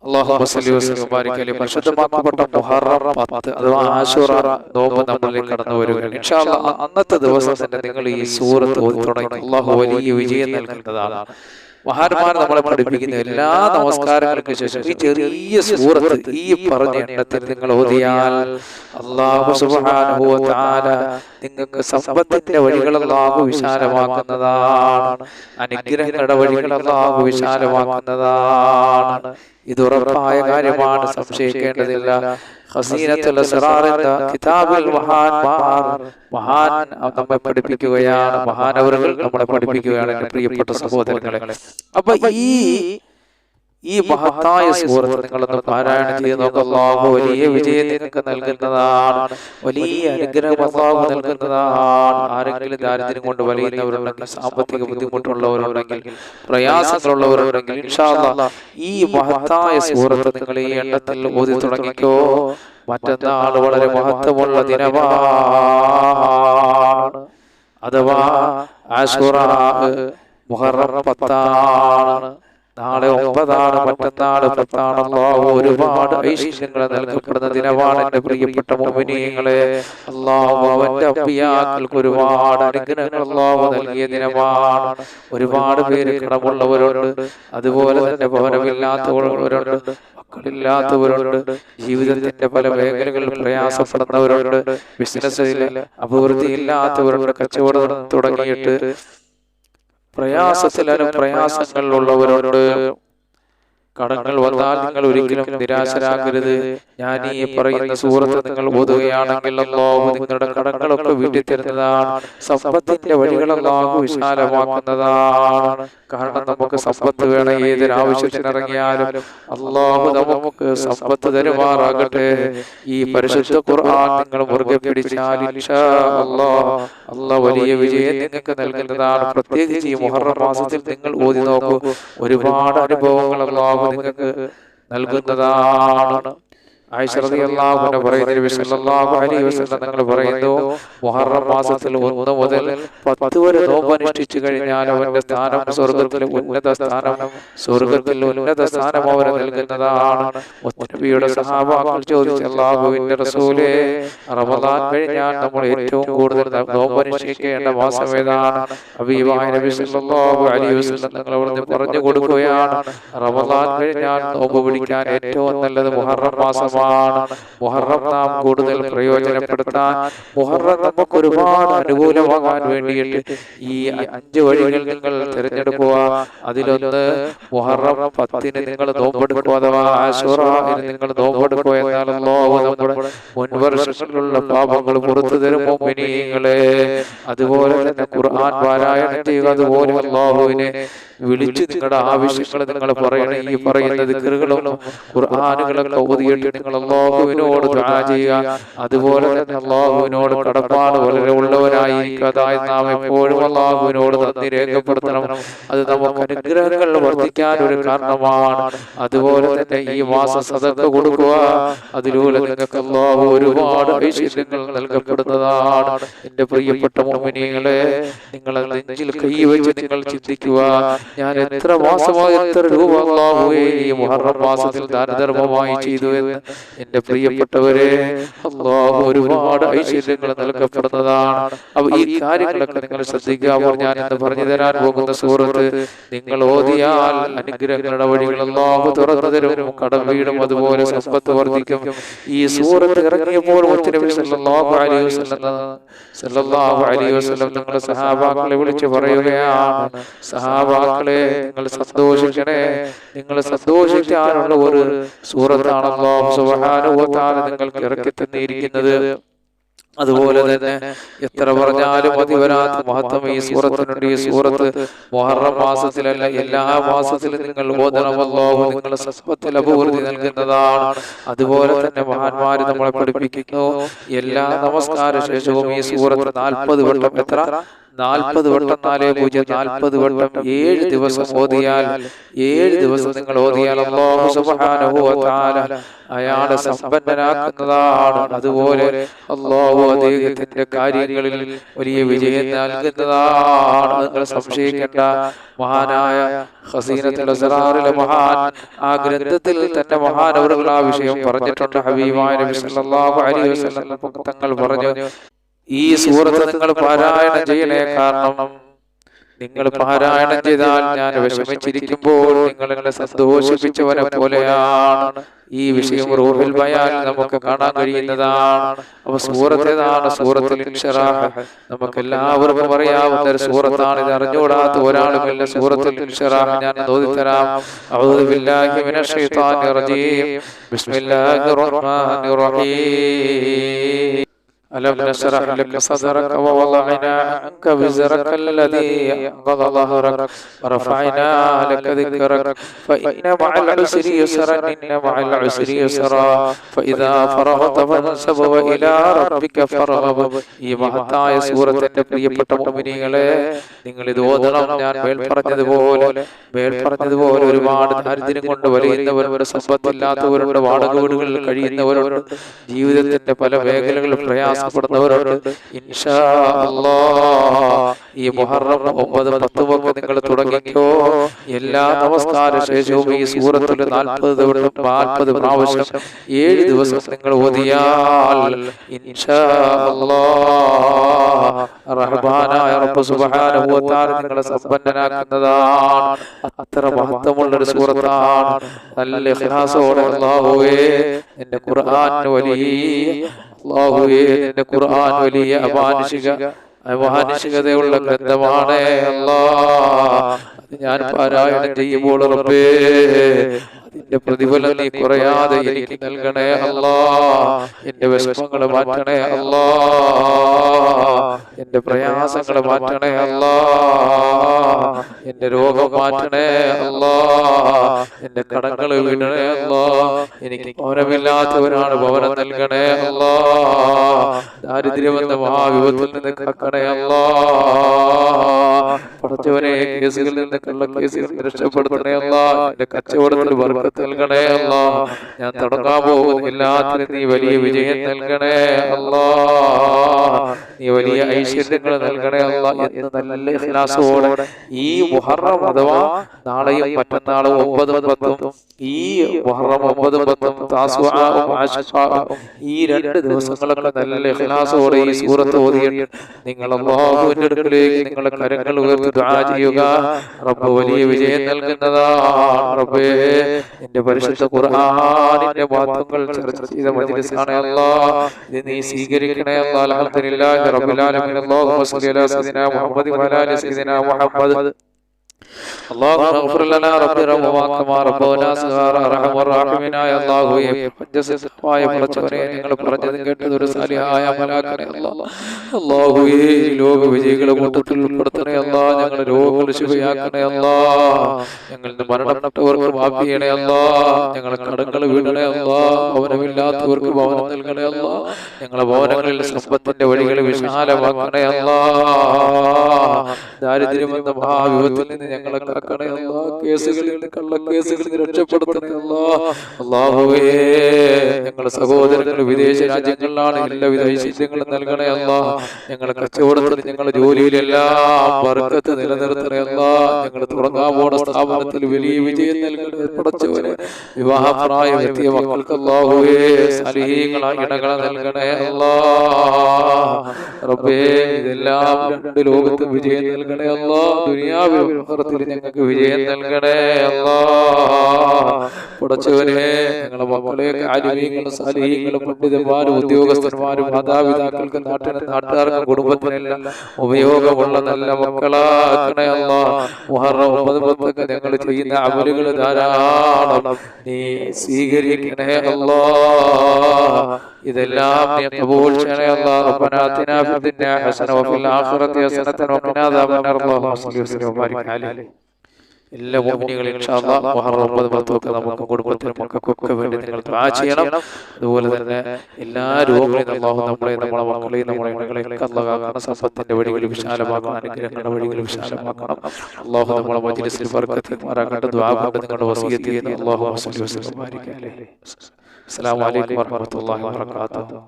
അല്ലാഹുമ്മ സ്വല്ലി വസല്ലം വബാരിക് അലൈഹി. പരിശുദ്ധമാക്കപ്പെട്ട മുഹറം 10 അഥവാ ആശൂറ നോമ്പ് നമ്മളിലേക്ക് കടന്നു വരികയാണ്. ഇൻഷാ അല്ലാഹ് അന്നത്തെ ദിവസം തന്നെ നിങ്ങൾ ഈ സൂറത്ത് ഓതി തുടങ്ങി അല്ലാഹു വലിയ വിജയം നൽകുന്നതാണ്. മഹാന്മാർ നമ്മളെ പഠിപ്പിക്കുന്ന എല്ലാ നമസ്കാരങ്ങൾക്ക് ശേഷം ഈ ചെറിയ സൂറത്ത് ഈ പറഞ്ഞ എണ്ണത്തിൽ നിങ്ങൾ ഓതിയാൽ അല്ലാഹു സുബ്ഹാനഹു വ തആല നിങ്ങൾക്ക് സമ്പത്തിന്റെ വഴികൾ അല്ലാഹു വിശാലമാക്കുന്നതാണ്. അനുഗ്രഹങ്ങളുടെ വഴികൾ അല്ലാഹു വിശാലമാക്കുന്നതാണ്. ഇത് ഉറപ്പായ കാര്യമാണ്, സംശയിക്കേണ്ടതില്ല. ഖസീനത്തുൽ അസ്റാറിന്റെ കിതാബിൽ മഹാൻ നമ്മെ പഠിപ്പിക്കുകയാണ്, മഹാനവറുകൾ നമ്മളെ പഠിപ്പിക്കുകയാണ് എൻ്റെ പ്രിയപ്പെട്ട സഹോദരങ്ങളെ. അപ്പൊ ഈ മഹത്തായ സൂറത്ത് നിങ്ങളൊന്ന് പാരായണം ചെയ്ത് നോക്കുക. അല്ലാഹു വലിയ വിജയം നിങ്ങൾക്ക് നൽകുന്നതാണ്, വലിയ അനുഗ്രഹം അല്ലാഹു നൽകുന്നതാണ്. ആരെങ്കിലും ദാരിദ്ര്യം കൊണ്ട് വലയുന്നവരുണ്ടെങ്കിൽ, സാമ്പത്തിക ബുദ്ധിമുട്ടുള്ളവരുണ്ടെങ്കിൽ, പ്രയാസങ്ങളുള്ളവരുണ്ടെങ്കിൽ ഇൻഷാ അല്ലാഹ് ഈ മഹത്തായ സൂറത്ത് നിങ്ങൾ ഈ എണ്ണത്തിൽ ഓതി തുടങ്ങിക്കോ. മറ്റന്നാൾ വളരെ മഹത്വമുള്ള ദിനമാണ്, അഥവാ ആശൂറ മുഹറം 10 നാളെ 9, മറ്റന്നാൾ 10. അല്ലാഹു ഒരുപാട് ഐശ്വര്യങ്ങൾ നൽകപ്പെടുന്ന ദിനമാണ് എൻ്റെ പ്രിയപ്പെട്ട മുഅ്മിനീങ്ങളെ. അല്ലാഹു അവന്റെ അമ്പിയാക്കൾക്ക് ഒരുപാട് അനുഗ്രഹങ്ങൾ അല്ലാഹു നൽകിയ ദിനമാണ്. ഒരുപാട് പേര് കടമുള്ളവരുണ്ട്, അതുപോലെ തന്നെ ഭവനമില്ലാത്തവരുണ്ട്, മക്കളില്ലാത്തവരുണ്ട്, ജീവിതത്തിന്റെ പല മേഖലകളിൽ പ്രയാസപ്പെടുന്നവരുണ്ട്, ബിസിനസ്സിൽ അഭിവൃദ്ധി ഇല്ലാത്തവരുണ്ട്, കച്ചവടം തുടങ്ങിയിട്ട് പ്രയാസങ്ങളിലുള്ളവരുണ്ട്. കടങ്ങൾ വന്നാൽ നിങ്ങൾ ഒരിക്കലും നിരാശരാകരുത്. ഞാൻ ഈ പറയുന്ന സൂറത്ത് നിങ്ങൾ ഓതുകയാണെങ്കിൽ അല്ലാഹു നിങ്ങളുടെ കടങ്ങളൊക്കെ വീട്ടി തരുന്നതാണ്. സമ്പത്തിന്റെ വഴികൾ അല്ലാഹു വിശാലമാക്കുന്നതാണ്. കാരണം നമുക്ക് സമ്പത്ത് വേണം, ഏതൊരാവശ്യത്തിനിറങ്ങിയാലും അല്ലാഹു നമുക്ക് സമ്പത്ത് തരുമാറാകട്ടെ. ഈ പരിശുദ്ധ ഖുർആൻ നിങ്ങൾ മുറുകെ പിടിച്ചാൽ ഇൻഷാ അല്ലാഹ് അല്ലാഹു വലിയ വിജയം നിങ്ങൾക്ക് നൽകുന്നതാണ്. പ്രത്യേകിച്ച് ഈ മുഹറം മാസത്തിൽ നിങ്ങൾ ഓതി നോക്കൂ, ഒരുപാട് അനുഭവങ്ങൾ അല്ലാഹു നിങ്ങൾക്ക് നൽകുന്നതാണ്. ആയിഷ റളിയല്ലാഹു അൻഹ പറയുന്നു, നബി സല്ലല്ലാഹു അലൈഹി വസല്ലം തങ്ങൾ പറയുന്നു, മുഹറം മാസത്തിൽ 1 മുതൽ 10 വരെ നോമ്പ് അനുഷ്ഠിച്ചു കഴിഞ്ഞാൽ അവന്റെ സ്ഥാനം സ്വർഗ്ഗത്തിലെ ഉന്നത സ്ഥാനം അവന് നൽകുന്നതാണ്. നബിയുടെ സഹാബാക്കൾ ചോദിച്ചു, അല്ലാഹുവിന്റെ റസൂലേ, റമദാൻ കഴിഞ്ഞാൽ നമ്മൾ ഏറ്റവും കൂടുതൽ നോമ്പ് അനുഷ്ഠിക്കേണ്ട മാസം ഏതാണ്? ഹബീബായ നബി സല്ലല്ലാഹു അലൈഹി വസല്ലം തങ്ങൾ അവിടുന്ന് പറഞ്ഞു കൊടുക്കുകയാണ്, റമദാൻ കഴിഞ്ഞാൽ നോമ്പ് പിടിക്കാൻ ഏറ്റവും നല്ലത് മുഹറം മാസമാണ്. മുഹറം നാം കൂടുതൽ പ്രയോജനപ്പെടുത്താൻ, മുഹറം നമുക്ക് ഒരുപാട് അനുകൂലമാകാൻ വേണ്ടിയിട്ട് ഈ 5 വഴികൾ നിങ്ങൾ തിരഞ്ഞെടുക്കുക. അതിലൊന്ന് മുഹറം 10 നിങ്ങൾ നോമ്പെടുക്കുക, അഥവാ ആശൂറയിൽ നിങ്ങൾ നോമ്പെടുക്കുക. എന്നാൽ അല്ലാഹു നമ്മുടെ മുൻവർഷങ്ങളിലുള്ള പാപങ്ങൾ പുറത്തു തരും മുഅ്മിനീങ്ങളെ. അതുപോലെ തന്നെ ഖുർആൻ പാരായണം ചെയ്യുക. അതുപോലെ അല്ലാഹുവിനെ വിളിച്ച് നിങ്ങളുടെ ആവശ്യങ്ങൾ നിങ്ങൾ പറയണം. ഈ പറയുന്ന ദിക്റുകളും ഖുർആനുകളൊക്കെ ഓതിയിട്ട് നിങ്ങൾ അല്ലാഹുവിനോട് ദുആ ചെയ്യുക. അതുപോലെ തന്നെ അല്ലാഹുവിനോട് കടപ്പാട് വളരെ ഉള്ളവരായിരിക്കുക. അതായത് നാം എപ്പോഴും അല്ലാഹുവിനോട് നന്ദി രേഖപ്പെടുത്തണം. അത് നമുക്ക് അനുഗ്രഹങ്ങൾ വർദ്ധിക്കാൻ ഒരു കാരണമാണ്. അതുപോലെ തന്നെ ഈ മാസം സദഖ കൊടുക്കുക. അതിലൂടെ നിങ്ങൾക്ക് അല്ലാഹു ഒരുപാട് ഐശ്വര്യങ്ങൾ നൽകപ്പെടുന്നതാണ്. എൻ്റെ പ്രിയപ്പെട്ട മുഅ്മിനീങ്ങളെ, നിങ്ങൾ നെഞ്ചിൽ കൈവച്ച് നിങ്ങൾ ചിന്തിക്കുക, ഞാൻ എത്ര മാസമായി എത്ര രൂപ അല്ലാഹുവേ ഈ മുഹറം മാസത്തിൽ ദാനധർമ്മമായി ചെയ്തു എന്ന്. എൻ്റെ പ്രിയപ്പെട്ടവരെ, അല്ലാഹു ഒരുപാട് ഐശ്വര്യങ്ങൾ നൽകപ്പെടുന്നതാണ്. അപ്പൊ ഈ കാര്യങ്ങളൊക്കെ നിങ്ങൾ ശ്രദ്ധിക്കാമോ? ഞാൻ ഇന്ന് പറഞ്ഞു തരാൻ പോകുന്ന സൂറത്ത് നിങ്ങൾ ഓതിയാൽ അനുഗ്രഹങ്ങളുടെ വഴികൾ അല്ലാഹു തുറന്നു തരും, കടം വീടും, അതുപോലെ സമ്പത്ത് വർദ്ധിക്കും. ഈ സൂറത്ത് ഇറങ്ങിയപ്പോൾ നബി സല്ലല്ലാഹു അലൈഹി വസല്ലം തങ്ങളുടെ സഹാബാക്കളെ വിളിച്ച് പറയുകയാണ്, സഹാബാക്കളെ നിങ്ങൾ സന്തോഷിക്കണേ, നിങ്ങൾ സന്തോഷിക്കാനുള്ള ഒരു സൂറത്താണ് അല്ലാഹു സുബ്ഹാനഹു വ തആല നിങ്ങൾക്ക് ഇറക്കി തന്നിരിക്കുന്നത്. അതുപോലെ തന്നെ എത്ര പറഞ്ഞാലും മതി വരാത്ത മഹത്വം ഈ സൂറത്തിനുണ്ട്. ഈ സൂറത്ത് മുഹറം മാസത്തിലല്ല, എല്ലാ മാസത്തിലും നിങ്ങൾ ഓതണം. അല്ലാഹു നിങ്ങളുടെ സമ്പത്തിൽ അഭിവൃദ്ധി നൽകുന്നതാണ്. അതുപോലെ തന്നെ മഹാന്മാര് നമ്മളെ പഠിപ്പിക്കുന്നു, എല്ലാ നമസ്കാര ശേഷവും ഈ സൂറത്ത് 40 വട്ടം, എത്ര 40 വട്ടം 40 വട്ടം 7 ദിവസം ഓതിയാൽ 7 ദിവസം നിങ്ങൾ ഓതിയാൽ അല്ലാഹു സുബ്ഹാനഹു വ തആല അയാളെ സമ്പന്നനാക്കുന്നതാണ്. അതുപോലെ അല്ലാഹു അദ്ദേഹത്തിന്റെ കാര്യങ്ങളിൽ വലിയ വിജയം നൽകുന്നതാണ്. നിങ്ങൾ സംശയിക്കേണ്ട. മഹാനായ ഖസീനത്തുൽ അസ്റാറിലെ മഹാൻ ആ ഗ്രന്ഥത്തിൽ തന്നെ മഹാനവറുകൾ ആ വിഷയം പറഞ്ഞിട്ടുണ്ട്. ഹബീബായ നബി സല്ലല്ലാഹു അലൈഹി വസല്ലം തങ്ങൾ പറഞ്ഞു, ഈ സൂറത്ത് നിങ്ങൾ പാരായണം ചെയ്യണേ. കാരണം നിങ്ങൾ പാരായണം ചെയ്താൽ ഞാൻ വിഷമിച്ചിരിക്കുമ്പോൾ നിങ്ങൾ എന്നെ സന്തോഷിപ്പിച്ചവനെ പോലെയാണ്. ഈ വിഷയം റൂഹുൽ ബയാൻ നമുക്ക് കാണാൻ കഴിയുന്നതാണ്. അപ്പൊ സൂറത്തേതാണ്? സൂറത്തുൽ ഇൻശിറാഹ്. നമുക്ക് എല്ലാവർക്കും അറിയാവുന്ന ഒരു സൂറത്താണ്. ഇത് അറിഞ്ഞുകൂടാത്ത ഒരാളുമില്ല. സൂറത്തുൽ ഇൻശിറാഹ് ഞാൻ ഓതിത്തരാം. അഊദു ബില്ലാഹി മിനശ് ശൈത്വാനിർ റജീം. ബിസ്മില്ലാഹിർ റഹ്മാനിർ റഹീം. ألم نشرح لك صدرك ووضعنا عنك وزرك الذي أنقض ظهرك ورفعنا لك ذكرك فإن مع العسر يسرا إن مع العسر يسرا فإذا فرغت فانصب وإلى ربك فارغب. ഈ മഹത്തായ സൂറത്തിന്റെ പ്രിയപ്പെട്ട മുഅ്മിനീങ്ങളെ, നിങ്ങൾ ഇത് ഓതണം. ഞാൻ മേൽപ്പറഞ്ഞതുപോലെ ഒരുപാട് ദാരിദ്ര്യം കൊണ്ട് വലയുന്നവരുണ്ട്, സമ്പത്തില്ലാത്തവരുണ്ട്, വാടക വീടുകളിൽ കഴിയുന്നവരുണ്ട്, ജീവിതത്തിന്റെ പല മേഖലകളിൽ പ്രയാസപ്പെടുന്നവരുണ്ട്. ഇൻഷാ അല്ലാഹ് ഈ മുഹറം 9, 10 ഒക്കെ നിങ്ങൾ തുടങ്ങിക്കോ. എല്ലാ നമസ്കാര ശേഷവും ഈ സൂറത്തിൽ 40 പ്രാവശ്യം 7 ദിവസം നിങ്ങൾ ഓതിയാൽ ഇൻഷാ അല്ലാഹ് റഹ്മാനായ റബ്ബ് സുബ്ഹാനഹു വ തആല നിങ്ങളെ സമ്പന്നനാക്കുന്നതാണ്. അത്ര മഹത്വമുള്ളൊരു സൂറത്താണ്. നല്ല ഇഖ്ലാസോടെ അല്ലാഹുവേ നിന്റെ ഖുർആൻ വലിയ അമാനുഷികതയുള്ള ഗ്രന്ഥമാണ് അല്ലാഹ്. അത് ഞാൻ പാരായണം ചെയ്യുമ്പോൾ റബ്ബേ അതിന്റെ പ്രതിഫലം നീ കുറയാതെ എനിക്ക് നൽകണേ അല്ലാഹ്. എന്റെ വിഷമങ്ങൾ മാറ്റണേ അല്ലാഹ്. എന്റെ പ്രയാസങ്ങൾ മാറ്റണേ അല്ലാഹ്. എന്റെ രോഗം മാറ്റണേ അല്ലാഹ്. എന്റെ കടങ്ങൾ വീണണേ അല്ലാഹ്. എനിക്ക് ഭവനമില്ലാത്തവരാണ്, ഭവനം നൽകണേ അല്ലാഹ്. ദാരിദ്ര്യമെന്ന മഹാവിപത്തിൽ നിന്ന് കാക്കണേ അല്ലാഹ്. പഠിച്ചവനെ കേസുകളിൽ നിന്ന്, കള്ള കേസുകളിൽ രക്ഷപ്പെടുത്തണേ അല്ലാഹ്. എന്റെ കച്ചവടത്തിൽ ബർക്കത്ത് നൽകണേ അല്ലാഹ്. ഞാൻ തുടങ്ങാൻ പോകുന്ന എല്ലാത്തിനും നീ വലിയ വിജയം നൽകണേ അല്ലാഹ്. നീ വലിയ ഐശ്വര്യങ്ങൾ നൽകണേ അല്ലാഹ് എന്ന് നല്ല ഇഖ്ലാസോടെ ഈ മുഹറം അഥവാ നാളെയും മറ്റന്നാളും 9, 10 ഈ മുഹറം 9, 10 താസ്വാഉം ആശുറാഉം ഈ 2 ദിവസങ്ങളൊക്കെ നല്ല ഇഖ്ലാസോടെ ഈ സൂറത്ത് ഓതിയിട്ട് നിങ്ങൾ അല്ലാഹുവിന്റെ അടുക്കലേക്ക് നിങ്ങളുടെ കരങ്ങൾ ഉയർത്തി ദുആ ചെയ്യുക. റബ്ബ് വലിയ വിജയം നൽകുന്നതാണ്. റബ്ബേ നിന്റെ പരിശുദ്ധ ഖുർആനിന്റെ വാക്യങ്ങൾ ചർച്ച ചെയ്ത മജ്ലിസാണ് അല്ലാഹ്. ഇത് നീ സ്വീകരിക്കണേ അല്ലാഹ്. അൽഹംദുലില്ലാഹി റബ്ബിൽ ആലമീൻ. അല്ലാഹുമ്മ സ്വല്ലി അലാ സയ്യിദിനാ മുഹമ്മദ് വ അലാ സയ്യിദിനാ മുഹമ്മദ്. اللهم اغفر لنا رب رحمنا كما ربنا صغارا ارحم الراحمين. يا الله പഞ്ചസമായ പ്രചോദനയെ നിങ്ങൾ പറഞ്ഞത് കേട്ടത് ഒരു സാലിഹായ മലാക്കണേ അല്ലാഹ്. അല്ലാഹുവേ ലോക വിജയികളെ കൂട്ടത്തിൽ ഉൾപ്പെടുത്തണേ അല്ലാഹ്. ഞങ്ങളുടെ രോഗങ്ങൾ ശിഫയാക്കണേ അല്ലാഹ്. ഞങ്ങളുടെ മരണപ്പെട്ടവർക്ക് മാഫി ചെയ്യണേ അല്ലാഹ്. ഞങ്ങളുടെ കടങ്ങൾ വീണണേ അല്ലാഹ്. ഭവനമില്ലാത്തവർക്ക് ഭവനം നൽകണേ അല്ലാഹ്. ഞങ്ങളുടെ ഭവനങ്ങളിൽ സമ്പത്തിന്റെ വഴികൾ വിശാലമാക്കണേ അല്ലാഹ്. ദാരിദ്ര്യമെന്ന മഹാവിപത്തിൽ നിന്ന് ഞങ്ങളെ കാക്കണേ അല്ലാഹ്. കേസുകളിൽ നിന്ന്, കള്ള കേസുകളിൽ നിന്ന് രക്ഷപ്പെടുത്തണേ അല്ലാഹ്. അല്ലാഹുവേ ഞങ്ങളുടെ സഹോദരങ്ങൾ വിദേശ രാജ്യങ്ങളിലാണ്, എല്ലാവിധ ഐശ്വര്യങ്ങളും നൽകണേ അല്ലാഹ്. ഞങ്ങളുടെ കച്ചവടത്തിൽ, ഞങ്ങളുടെ ജോലിയിലെല്ലാം ബർക്കത്ത് നിലനിർത്തണേ അല്ലാഹ്. ഞങ്ങൾ തുടങ്ങാൻ പോണ സ്ഥാപനത്തിൽ വലിയ വിജയം നൽകണേ പടച്ചവനെ. വിവാഹപ്രായം എത്തിയ മക്കൾക്ക് അല്ലാഹുവേ സാലിഹീങ്ങളായ ഇണകളെ നൽകണേ അല്ലാഹ്. റബ്ബേ ഇതെല്ലാം 2 ലോകത്ത് വിജയം നൽകണേ അല്ലാഹ്. ദുനിയാവിലും ആഖിറത്തിലും ഞങ്ങൾക്ക് വിജയം നൽകണേ അല്ലാഹ്. പടച്ചവനെ ഞങ്ങളുടെ മക്കളെയൊക്കെ ആലിമീങ്ങളും സാലിഹീങ്ങളും പണ്ഡിതന്മാരും ഉദ്യോഗസ്ഥന്മാരും മാതാപിതാക്കൾക്ക് നാട്ടുകാർക്കും കുടുംബത്തിനെല്ലാം ഉപയോഗമുള്ള നല്ല മക്കളാക്കണേ അല്ലാഹ്. മുഹറം 9, 10 ഞങ്ങൾ ചെയ്യുന്ന അമലുകൾ ധാരാളം നീ സ്വീകരിക്കണേ അല്ലാഹ്. ഇതെല്ലാം നീ ഖബൂൽ ചെയ്യണേ അല്ലാഹ്. റബ്ബനാ ആതിനാ ഫിദ്ദുനിയാ ഹസന വഫിൽ ആഖിറതി ഹസനത വഖിനാ അദാബന്നാർ. അല്ലാഹുമ്മ സ്വല്ലി വസല്ലിം വബാരിക് അലൈഹി. എല്ലാ മുഅ്മിനീങ്ങളും ഇൻഷാ അല്ലാഹ് മുഹറം 9 10 നമുക്ക് കുടുംബത്തിനും മക്കൾക്കൊക്കെ വേണ്ടി നിങ്ങൾ ദുആ ചെയ്യണം. അതുപോലെ തന്നെ എല്ലാ രോഗങ്ങളും അല്ലാഹു നമ്മളെ നമ്മളെ മക്കളെയും നമ്മളെ മകളെയൊക്കെ അല്ലാഹു ആക്കണം. സമ്പത്തിന്റെ വഴികൾ വിശാലമാക്കണം, അനുഗ്രഹങ്ങളുടെ വഴികൾ വിശാലമാക്കണം. അല്ലാഹു നമ്മളെ മജ്‌ലിസിൽ ബർക്കത്ത് ചെയ്യുമാറാകട്ടെ. ദുആ കൊണ്ട് നിങ്ങളുടെ വസിയത്ത് ചെയ്യുന്നു. അല്ലാഹു സ്വല്ലി വസല്ലം ബാരിക അലൈഹി. അസ്സലാമു അലൈക്കും വറഹ്മത്തുള്ളാഹി വബറകാതുഹു.